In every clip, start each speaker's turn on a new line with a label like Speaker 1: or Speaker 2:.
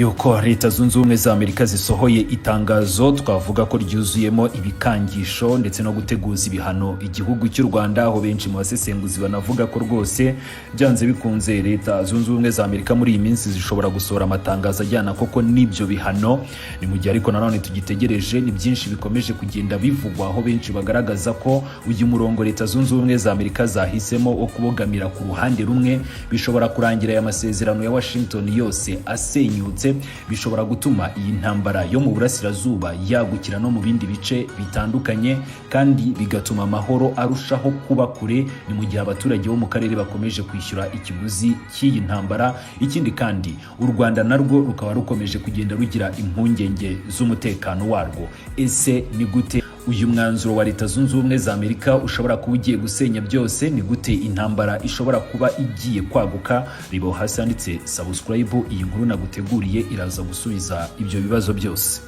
Speaker 1: yuko Leta Zunze Ubumwe za Amerika zisohoye itangazo twavuga ko ryuzuyemo ibikangisho ndetse no guteguza ibihano igihugu cy'u Rwanda, aho benshi mu basesenguzi banavuga ko rwose byanze bikunze Leta Zunze Ubumwe za Amerika muri iyi minsi zishobora gusohora amatangazo ajyana koko n'ibyo bihano. Ni mu gihe ariko nanone tugitegereje, ni byinshi bikomeje kugenda bivugwa, aho benshi bagaragaza ko uyu murongo Leta Zunze Ubumwe za Amerika zahisemo wo kubogamira ku ruhande rumwe bishobora kurangira aya masezerano ya Washington yose asenyutse, bishobora gutuma iyi ntambara yo mu burasirazuba yagukira no mu bindi bice bitandukanye, kandi bigatuma amahoro arushaho kuba kure. Ni mu gihe abaturage bo mu karere bakomeje kwishyura ikiguzi cy'iyi ntambara. Ikindi kandi u Rwanda narwo rukaba rukomeje kugenda rugira impungenge z'umutekano warwo. Ese ni gute uyu mwanzuro wa Leta Zunze Ubumwe za Amerika ushobora kuba ugiye gusenya byose? Ni gute intambara ishobora kuba igiye kwaguka? Ribo hasi handitse subscribe, iyi nkuru naguteguriye iraza gusubiza ibyo bibazo byose.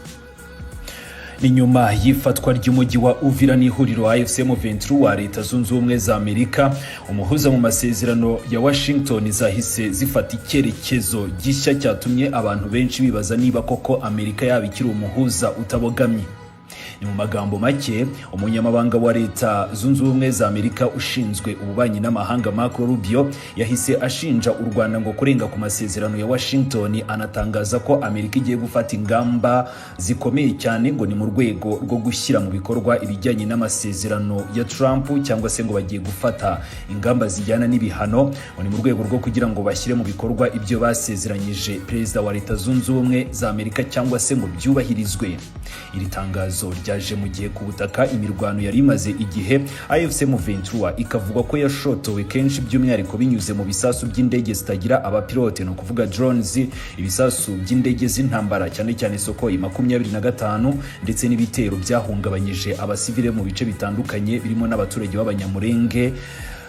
Speaker 1: Ni nyuma y'ifatwa ry'umujyi wa Uvira n'ihuriro AFC M23 wa Leta Zunze Ubumwe za Amerika, umuhuza mu masezerano ya Washington zahise zifata icyerekezo gishya cyatumye abantu benshi bibaza niba koko Amerika yabikira umuhuza utabogamye. Ni mu magambo make, umunyamabanga wa Leta Zunze Ubumwe za Amerika ushinzwe ububanyi n'amahanga Marco Rubio yahise ashinja u Rwanda ngo kurenga ku masezerano ya Washington, anatangaza ko Amerika igiye gufata ingamba zikomeye cyane ngo ni mu rwego rwo gushyira mu bikorwa ibijyanye n'amasezerano ya Trump, cyangwa se ngo bagiye gufata ingamba zijyana n'ibihano, ngo ni mu rwego rwo kugira ngo bashyire mu bikorwa ibyo basezeranyije Perezida wa Leta Zunze Ubumwe za Amerika, cyangwa se ngo byubahirizwe. Iri tangazo ryaje mu gihe ku butaka imirwano yari imaze igihe, AFC M23 ikavuga ko yashotowe kenshi, by'umwihariko binyuze mu bisasu by'indege zitagira abapilote, no kuvuga drones, ibisasu by'indege z'intambara cyane cyane Sukhoi 25, ndetse n'ibitero byahungabanyije abasivile mu bice bitandukanye birimo n'abaturage b'abanyamurenge.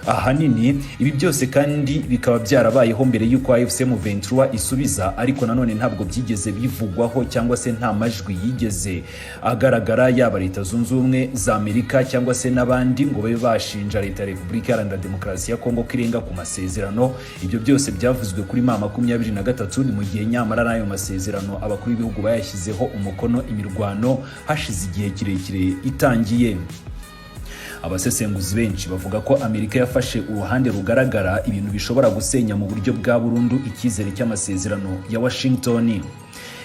Speaker 1: Ahanini ibi byose kandi bikaba byarabayeho mbere y'uko AFC M23 isubiza, ariko nanone ntabwo byigeze bivugwaho, cyangwa se nta majwi yigeze agaragara yaba Leta Zunze Ubumwe za Amerika cyangwa se n'abandi ngo babe bashinja Leta ya Repubulika Iharanira Demokarasi ya Kongo kirenga ku masezerano. Ibyo byose byavuzwe kuri 23, ni mu gihe nyamara n'ayo masezerano abakuru b'ibihugu bayashyizeho umukono imirwano hashize igihe kirekire itangiye. Abasesenguzi benshi bavuga ko Amerika yafashe uruhande rugaragara, ibintu bishobora gusenya mu buryo bwa burundu icyizere cy'amasezerano ya Washington.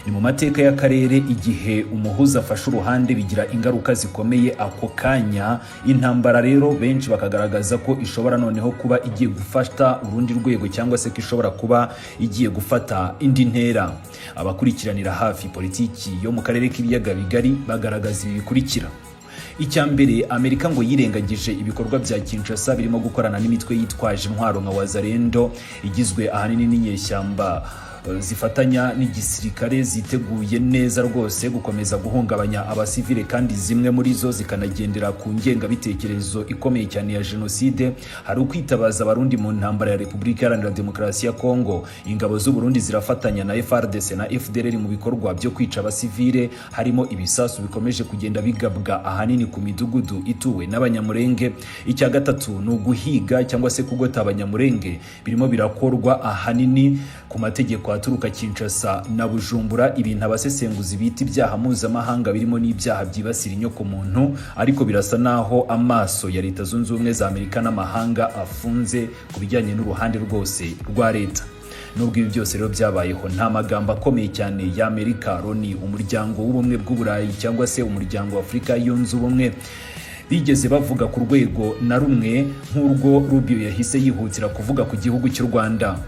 Speaker 1: Ni mu mateka y'akarere, igihe umuhuza afashe uruhande bigira ingaruka zikomeye ako kanya. Intambara rero benshi bakagaragaza ko ishobora noneho kuba igiye gufata urundi rwego, cyangwa se ko ishobora kuba igiye gufata indi ntera. Abakurikiranira hafi politiki yo mu karere k'ibiyaga bigari bagaragaza ibi bikurikira. Icyambere, Amerika ngo yirengagije ibikorwa bya Kinshasa birimo gukorana n'imitwe yitwaje intwaro nka Wazalendo, igizwe ahanini n'inyeshyamba zifatanya n'igisirikare, ziteguye neza rwose gukomeza guhungabanya abasivile, kandi zimwe muri zo zikanagendera ku ngengabitekerezo ikomeye cyane ya jenoside. Hari ukwitabaza abarundi mu ntambara ya Repubulika Iharanira Demokarasi ya Kongo. Ingabo z'u Burundi zirafatanya na FARDC na FDLR mu bikorwa byo kwica abasivile, harimo ibisasu bikomeje kugenda bigabwa ahanini ku midugudu ituwe n'abanyamurenge. Icya gatatu ni uguhiga cyangwa se kugota abanyamurenge, birimo birakorwa ahanini ku mategeko aturuka Kinshasa na Bujumbura, ibintu abasesenguzi bita ibyaha mpuzamahanga birimo n'ibyaha byibasira inyoko muntu. Ariko birasa naho amaso ya Leta Zunze Ubumwe za Amerika n'amahanga afunze ku bijyanye n'uruhande rwose rwa leta. Nubwo ibi byose rero byabayeho, nta magambo akomeye cyane ya Amerika, Loni, umuryango w'ubumwe bw'Uburayi cyangwa se umuryango wa Afurika yunze ubumwe bigeze bavuga ku rwego na rumwe nk'urwo Rubio yahise yihutira kuvuga ku gihugu cy'u Rwanda.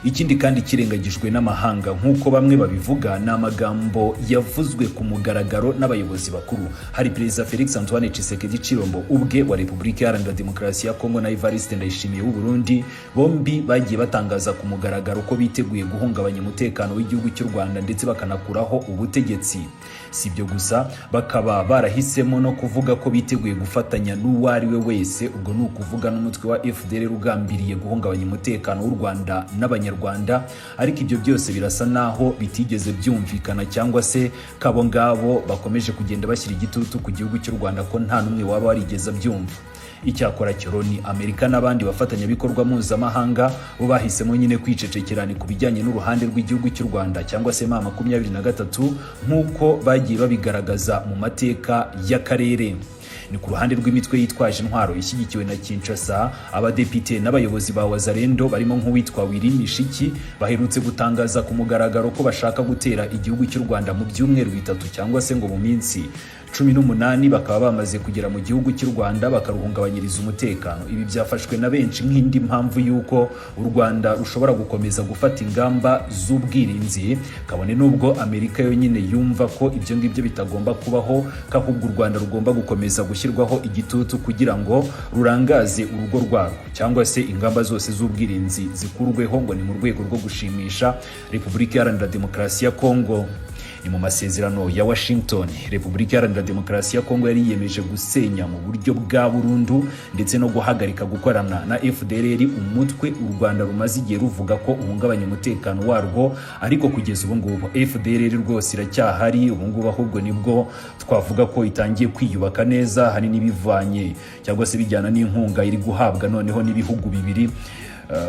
Speaker 1: Ikindi kandi kirengagijwe n'amahanga nk'uko bamwe babivuga, ni amagambo yavuzwe ku mugaragaro n'abayobozi bakuru. Hari Perezida Felix Antoine Tshisekedi Tshilombo ubwe wa Repubulika Iharanira Demokarasi ya Kongo na Evariste Ndayishimiye w'u Burundi, bombi bagiye batangaza ku mugaragaro ko biteguye guhungabanya umutekano w'igihugu cy'u Rwanda ndetse bakanakuraho ubutegetsi. Si ibyo gusa, bakaba barahisemo no kuvuga ko biteguye gufatanya n'uwari we wese, ubwo ni ukuvuga n'umutwe wa FDLR ugambiriye guhungabanya umutekano w'u Rwanda n'Abanyarwanda. Ariko ibyo byose birasa naho bitigeze byumvikana, cyangwa se kabo ngabo bakomeje kugenda bashyira igitutu ku gihugu cy'u Rwanda ko nta numwe waba warigeze byumva. Icyakora Loni, Amerika n'abandi bafatanyabikorwa mpuzamahanga bo bahisemo nyine kwicecekerana ku bijyanye n'uruhande rw'igihugu cy'u Rwanda cyangwa se M23 nk'uko bagiye babigaragaza mu mateka y'akarere. Ni ku ruhande rw'imitwe yitwaje intwaro ishyigikiwe na Kinshasa, abadepite n'abayobozi ba Wazalendo barimo nk'uwitwa Willy Mishiki baherutse gutangaza ku mugaragaro ko bashaka gutera igihugu cy'u Rwanda mu byumweru bitatu cyangwa se ngo mu minsi 18 bakaba bamaze kugera mu gihugu cy'u Rwanda bakaruhungabanyiriza umutekano. Ibi byafashwe na benshi nk'indi mpamvu y'uko u Rwanda rushobora gukomeza gufata ingamba z'ubwirinzi, kabone n'ubwo Amerika yonyine yumva ko ibyo ngibyo bitagomba kubaho, kahubwo u Rwanda rugomba gukomeza gushyirwaho igitutu kugira ngo rurangaze urugo rwarwo, cyangwa se ingamba zose z'ubwirinzi zikurweho, ngo ni mu rwego rwo gushimisha Repubulika Iharanira Demokarasi ya Kongo. Ni mu masezerano ya Washington, Repubulika Iharanira Demokarasi ya Kongo yari yiyemeje gusenya mu buryo bwa burundu ndetse no guhagarika gukorana na FDLR, umutwe u Rwanda rumaze igihe ruvuga ko uhungabanya umutekano warwo, ariko kugeza ubu ngubu FDLR rwose iracyahari. Ubu ngubu ahubwo nibwo twavuga ko itangiye kwiyubaka neza, hari n'ibivanye cyangwa se bijyana n'inkunga iri guhabwa noneho n'ibihugu bibiri.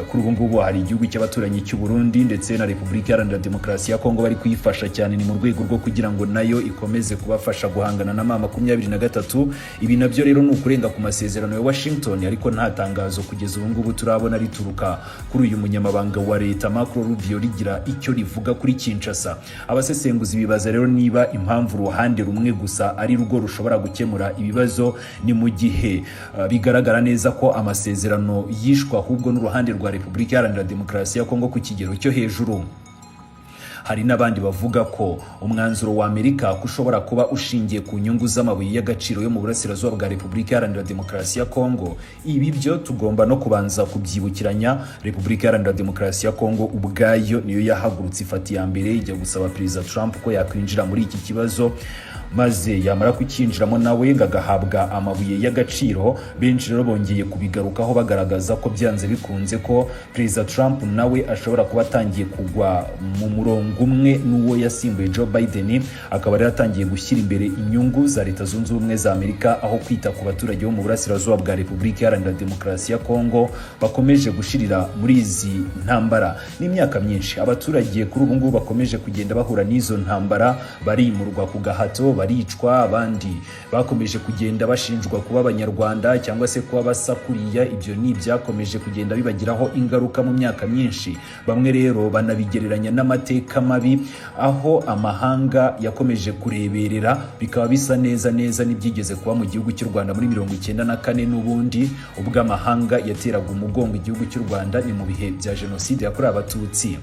Speaker 1: Kuri ubu ngubu hari igihugu cy'abaturanyi cy'u Burundi ndetse na Repubulika Iharanira Demokarasi ya Kongo bari kuyifasha cyane, ni mu rwego rwo kugira ngo nayo ikomeze kubafasha guhangana na M23. Ibi nabyo rero ni ukurenga ku masezerano ya Washington, ariko nta tangazo kugeza ubu ngubu turabona rituruka kuri uyu munyamabanga wa leta Marco Rubio rigira icyo rivuga kuri Kinshasa. Abasesenguzi bibaza rero niba impamvu uruhande rumwe gusa ari rwo rushobora gukemura ibibazo, ni mu gihe bigaragara neza ko amasezerano yishwa ahubwo n'uruhande rwa Repubulika Iharanira Demokarasi ya Kongo ku kigero cyo hejuru. Hari n'abandi bavuga ko umwanzuro wa Amerika ushobora kuba ushingiye ku nyungu z'amabuye y'agaciro yo mu burasirazuba bwa Repubulika Iharanira Demokarasi ya Kongo. Ibi byo tugomba no kubanza kubyibukiranya. Repubulika Iharanira Demokarasi ya Kongo ubwayo niyo yahagurutse ifata ya mbere ijya gusaba Perezida Trump ko yakwinjira muri iki kibazo, maze yamara kukinjiramo nawe ngagahabwa amabuye y'agaciro. Benshi rero bongeye kubigarukaho bagaragaza ko byanze bikunze ko Perezida Trump nawe ashobora kuba atangiye kugwa mu murongo umwe n'uwo yasimbuye Joe Biden, akaba rero atangiye gushyira imbere inyungu za Leta Zunze Ubumwe za Amerika aho kwita ku baturage bo mu burasirazuba bwa Repubulika Iharanira Demokarasi ya Kongo bakomeje gushirira muri izi ntambara. N'imyaka myinshi abaturage kuri ubu ngubu bakomeje kugenda bahura n'izo ntambara, barimurwa ku gahato, baricwa, abandi bakomeje kugenda bashinjwa kuba abanyarwanda cyangwa se kuba basakuriya. Ibyo ni byakomeje kugenda bibagiraho ingaruka mu myaka myinshi. Bamwe rero banabigereranya n'amateka mabi, aho amahanga yakomeje kureberera, bikaba bisa neza n'ibyigeze kuba mu gihugu cy'u Rwanda muri 1994 n'ubundi ubwo amahanga yateraga umugongo igihugu cy'u Rwanda, ni mu bihe bya Jenoside yakorewe Abatutsi.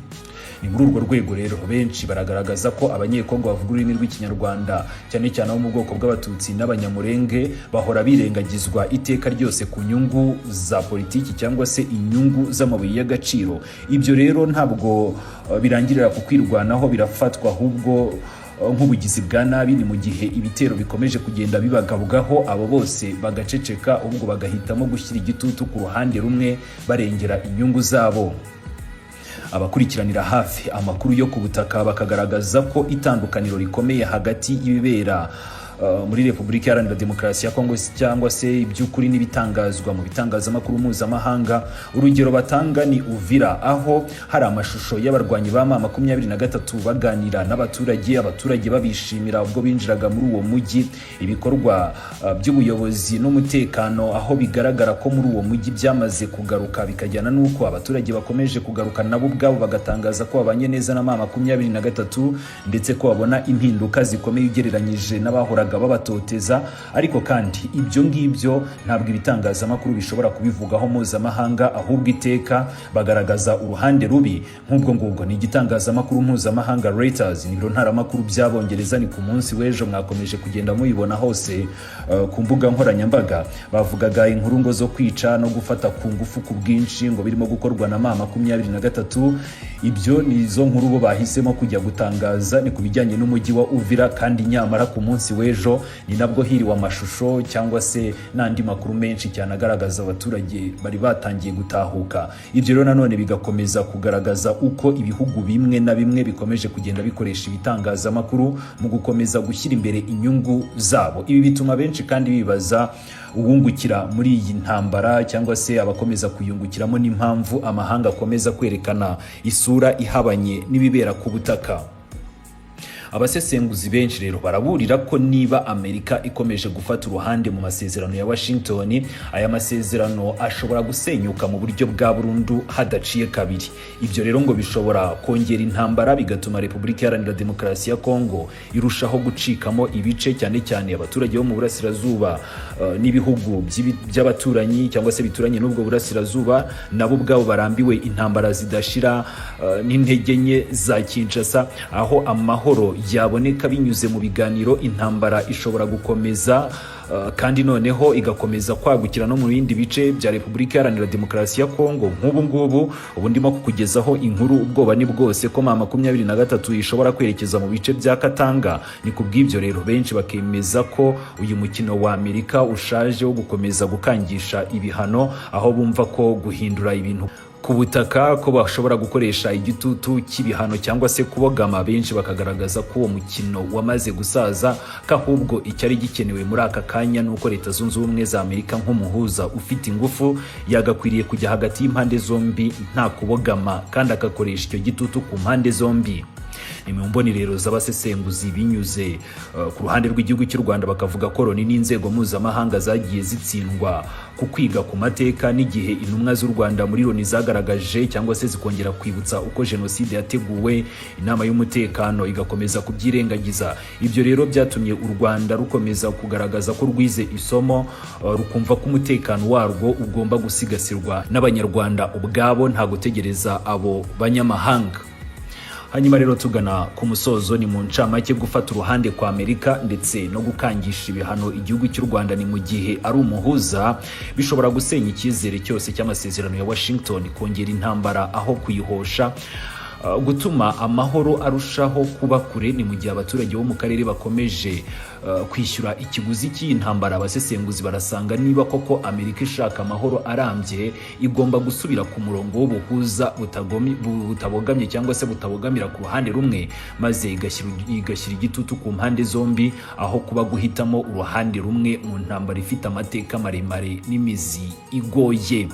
Speaker 1: Ni muri urwo rwego rero benshi baragaragaza ko abanyekongo bavuga ururimi rw'ikinyarwanda cyane cyane abo mu bwoko bw'Abatutsi n'Abanyamurenge bahora birengagizwa iteka ryose ku nyungu za politiki cyangwa se inyungu z'amabuye y'agaciro. Ibyo rero ntabwo birangirira ku kwirwanaho, birafatwa ahubwo nk'ubugizi bwa nabi. Ni mu gihe ibitero bikomeje kugenda bibagabwaho, abo bose bagaceceka, ubwo bagahitamo gushyira igitutu ku ruhande rumwe barengera inyungu zabo. Abakurikiranira hafi amakuru yo ku butaka bakagaragaza ko itandukaniro rikomeye hagati y'ibibera muri Repubulika Iharanira Demokarasi ya Kongo cyangwa se iby'ukuri n'ibitangazwa mu bitangazamakuru mpuzamahanga. Urugero batanga ni Uvira, aho hari amashusho y'abarwanyi ba M23 baganira n'abaturage, abaturage babishimira ubwo binjiraga muri uwo mujyi. Ibikorwa by'ubuyobozi n'umutekano aho bigaragara ko muri uwo mujyi byamaze kugaruka, bikajyana n'uko abaturage bakomeje kugaruka nabo ubwabo bagatangaza ko babanye neza na M23 ndetse ko babona impinduka zikomeye ugereranyije n'abahoraga babatoteza. Ariko kandi ibyo ngibyo ntabwo ibitangazamakuru bishobora kubivugaho mpuzamahanga, ahubwo iteka bagaragaza uruhande rubi. Nk'ubwo ngubwo ni igitangazamakuru mpuzamahanga Reuters, ni biro ntaramakuru by'Abongereza, ni ku munsi w'ejo mwakomeje kugenda muyibona hose ku mbuga nkoranyambaga. Bavugaga inkuru ngo zo kwica no gufata ku ngufu ku bwinshi ngo birimo gukorwa na M23. Ibyo ni izo nkuru bo bahisemo kujya gutangaza, ni ku bijyanye n'umujyi wa Uvira, kandi nyamara ku munsi w'ejo w'ejo ni nabwo hiriwe amashusho cyangwa se n'andi makuru menshi cyane agaragaza abaturage bari batangiye gutahuka. Ibyo rero nanone bigakomeza kugaragaza uko ibihugu bimwe na bimwe bikomeje kugenda bikoresha ibitangazamakuru mu gukomeza gushyira imbere inyungu zabo. Ibi bituma benshi kandi bibaza uwungukira muri iyi ntambara cyangwa se abakomeza kuyungukiramo n'impamvu amahanga akomeza kwerekana isura ihabanye n'ibibera ku butaka. Abasesenguzi benshi rero baraburira ko niba Amerika ikomeje gufata uruhande mu masezerano ya Washington, aya masezerano ashobora gusenyuka mu buryo bwa burundu hadaciye kabiri. Ibyo rero ngo bishobora kongera intambara bigatuma Repubulika Iharanira Demokarasi ya Kongo irushaho gucikamo ibice, cyane cyane abaturage bo mu burasirazuba n'ibihugu by'abaturanyi cyangwa se bituranye n'ubwo burasirazuba nabo ubwabo barambiwe intambara zidashira n'intege nke za Kinshasa, aho amahoro yaboneka binyuze mu biganiro. Intambara ishobora gukomeza kandi noneho igakomeza kwagukira no mu bindi bice bya Repubulika Iharanira Demokarasi ya Kongo. Nk'ubu ngubu ubu ndimo kukugezaho inkuru ubwoba ni bwose ko M23 ishobora kwerekeza mu bice bya Katanga. Ni kubw'ibyo rero benshi bakemeza ko uyu mukino wa Amerika ushaje wo gukomeza gukangisha ibihano, aho bumva ko guhindura ibintu ku butaka ko bashobora gukoresha igitutu cy'ibihano cyangwa se kubogama. Benshi bakagaragaza ko uwo mukino wamaze gusaza, ko ahubwo icyari gikenewe muri aka kanya nuko Leta Zunze Ubumwe za Amerika nk'umuhuza ufite ingufu yagakwiriye kujya hagati y'impande zombi nta kubogama, kandi agakoresha icyo gitutu ku mpande zombi. Ni mu mbonero z'abasesenguzi binyuze ku ruhande rw'igihugu cy'u Rwanda bakavuga ko Loni n'inzego mpuzamahanga zagiye zitsindwa ku kwiga ku mateka, n'igihe intumwa z'u Rwanda muri Loni zagaragaje cyangwa se zikongera kwibutsa uko jenoside yateguwe, inama y'umutekano igakomeza kubyirengagiza. Ibyo rero byatumye u Rwanda rukomeza kugaragaza ko rwize isomo, rukumva ko umutekano warwo ugomba gusigasirwa n'Abanyarwanda ubwabo, nta gutegereza abo banyamahanga. Hanyuma rero tugana ku musozo, ni mu ncamake gufata uruhande kwa Amerika ndetse no gukangisha ibihano igihugu cy'u Rwanda ni mu gihe ari umuhuza bishobora gusenya icyizere cyose cy'amasezerano ya Washington, kongera intambara aho kuyihosha, gutuma amahoro arushaho kuba kure. Ni mu gihe abaturage bo mu karere bakomeje kwishyura ikiguzi cy'intambara. Abasesenguzi barasanga niba koko Amerika ishaka amahoro arambye, igomba gusubira ku murongo w'ubuhuza butabogamye cyangwa se butabogamira ku ruhande rumwe, maze igashyira igitutu ku mpande zombi, aho kuba guhitamo uruhande rumwe mu ntambara ifite amateka maremare n'imizi igoye.